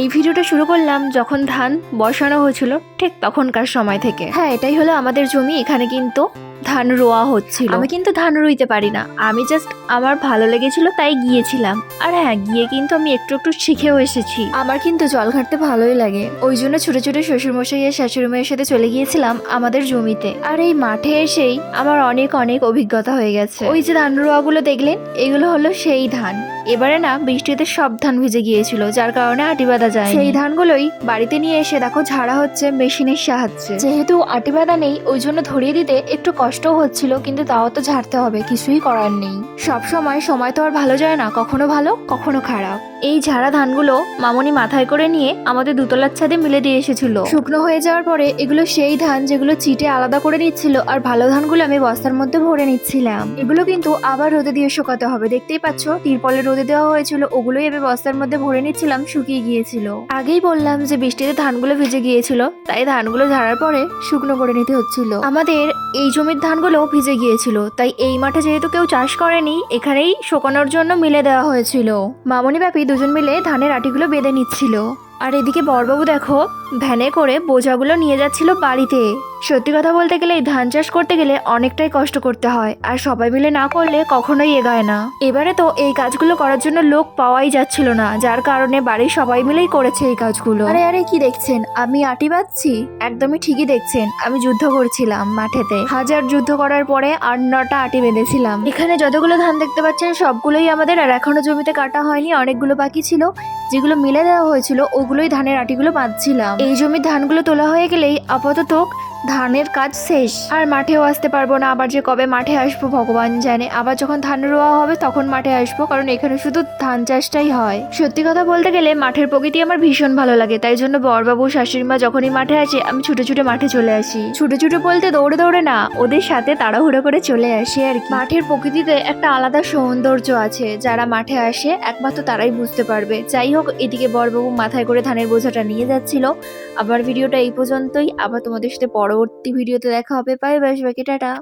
এই ভিডিওটা শুরু করলাম যখন ধান বসানো হয়েছিল ঠিক তখনকার সময় থেকে। হ্যাঁ, এটাই হলো আমাদের জমি। এখানে কিন্তু ধান রোয়া হচ্ছিল। আমি কিন্তু ধান রুইতে পারি না, আমি জাস্ট আমার ভালো লেগেছিল তাই গিয়েছিলাম। আর হ্যাঁ, গিয়ে কিন্তু আমি একটু একটু শিখেও এসেছি। আমার কিন্তু জল ঘাটতে ভালোই লাগে, ওই জন্য ছোট ছোট শ্বশুরমশাই আর শাশুড়ি মায়ের সাথে চলে গিয়েছিলাম আমাদের জমিতে। আর এই মাঠে এসেই আমার অনেক অনেক অভিজ্ঞতা হয়ে গেছে। ওই যে ধান রোয়াগুলো দেখলেন, এগুলো হলো সেই ধান। এবারে না বৃষ্টিতে সব ধান ভিজে গিয়েছিল, যার কারণে আটি বাঁধা যায়। সেই ধানগুলোই বাড়িতে নিয়ে এসে দেখো ঝাড়া হচ্ছে মেশিনের সাহায্যে। যেহেতু আটি বাঁধা নেই, ওই জন্য ধরিয়ে দিতে একটু কষ্টও হচ্ছিল, কিন্তু তাও তো ঝাড়তে হবে, কিছুই করার নেই। সব সময় তো আর ভালো যায় না, কখনো ভালো কখনো খারাপ। এই ঝাড়া ধানগুলো মামনি মাথায় করে নিয়ে আমাদের দুতলার ছাদে মিলে দিয়ে এসেছিল। শুকনো হয়ে যাওয়ার পরে এগুলো সেই ধান যেগুলো চিটে আলাদা করে নিচ্ছিল, আর ভালো ধানগুলো আমি বস্তার মধ্যে ভরে নিচ্ছিলাম। এগুলো কিন্তু আবার রোদে দিয়ে শুকাতে হবে, দেখতেই পাচ্ছ তিরপলে রোদে দেওয়া হয়েছিল, ওগুলোই আমি বস্তার মধ্যে ভরে নিচ্ছিলাম, শুকিয়ে গিয়েছিল। আগেই বললাম যে বৃষ্টিতে ধানগুলো ভিজে গিয়েছিল, তাই ধানগুলো ঝাড়ার পরে শুকনো করে নিতে হচ্ছিল। আমাদের এই জমির ধানগুলো ভিজে গিয়েছিল, তাই এই মাঠে যেহেতু কেউ চাষ করেনি, এখানেই শুকানোর জন্য মিলে দেওয়া হয়েছিল। মামনি বাপি দুজন মিলে ধানের আটিগুলো বেঁধে নিচ্ছিল। আর এদিকে বড়বাবু দেখো ভ্যানে করে বোঝাগুলো নিয়ে যাচ্ছিল বাড়িতে। সত্যি কথা বলতে গেলে এই ধান চাষ করতে গেলে অনেকটাই কষ্ট করতে হয়, আর সবাই মিলে না করলে কখনোই এগায় না। এবারে তো এই কাজগুলো করার জন্য লোক পাওয়াই যাচ্ছিল না, যার কারণে বাড়ির সবাই মিলেই করেছে এই কাজগুলো। আরে আরে কি দেখছেন, আমি আটি বাঁধছি? একদমই ঠিকই দেখছেন, আমি যুদ্ধ করছিলাম মাঠেতে। হাজার যুদ্ধ করার পরে 8-9টা আটি বেঁধেছিলাম। এখানে যতগুলো ধান দেখতে পাচ্ছেন সবগুলোই আমাদের, আর এখনো জমিতে কাটা হয়নি, অনেকগুলো বাকি ছিল। যেগুলো মিলে দেওয়া হয়েছিল ওগুলোই ধানের আটিগুলো বাঁধছিলাম। এই জমির ধানগুলো তোলা হয়ে গেলেই আপাতত ধানের কাজ শেষ, আর মাঠেও আসতে পারবো না। আবার যে কবে মাঠে আসবো ভগবান জানে, আবার যখন ধান রোয়া হবে তখন মাঠে আসবো, কারণ এখানে শুধু ধান চাষটাই হয়। সত্যি কথা বলতে গেলে মাঠের প্রকৃতি আমার ভীষণ ভালো লাগে, তাই জন্য বড়বাবু শাশুড়ি মা যখনই মাঠে আসে আমি ছুটে ছুটে মাঠে চলে আসি। ছুটে ছুটে বলতে দৌড়ে দৌড়ে না, ওদের সাথে তাড়াহুড়ো করে চলে আসি আর কি। মাঠের প্রকৃতিতে একটা আলাদা সৌন্দর্য আছে, যারা মাঠে আসে একমাত্র তারাই বুঝতে পারবে। যাই হোক, এদিকে বড়বাবু মাথায় করে ধানের বোঝাটা নিয়ে যাচ্ছিল। আবার ভিডিওটা এই পর্যন্তই, আবার তোমাদের সাথে পরবর্তী ভিডিওতে দেখা হবে। বাই বাই, সবাইকে টাটা।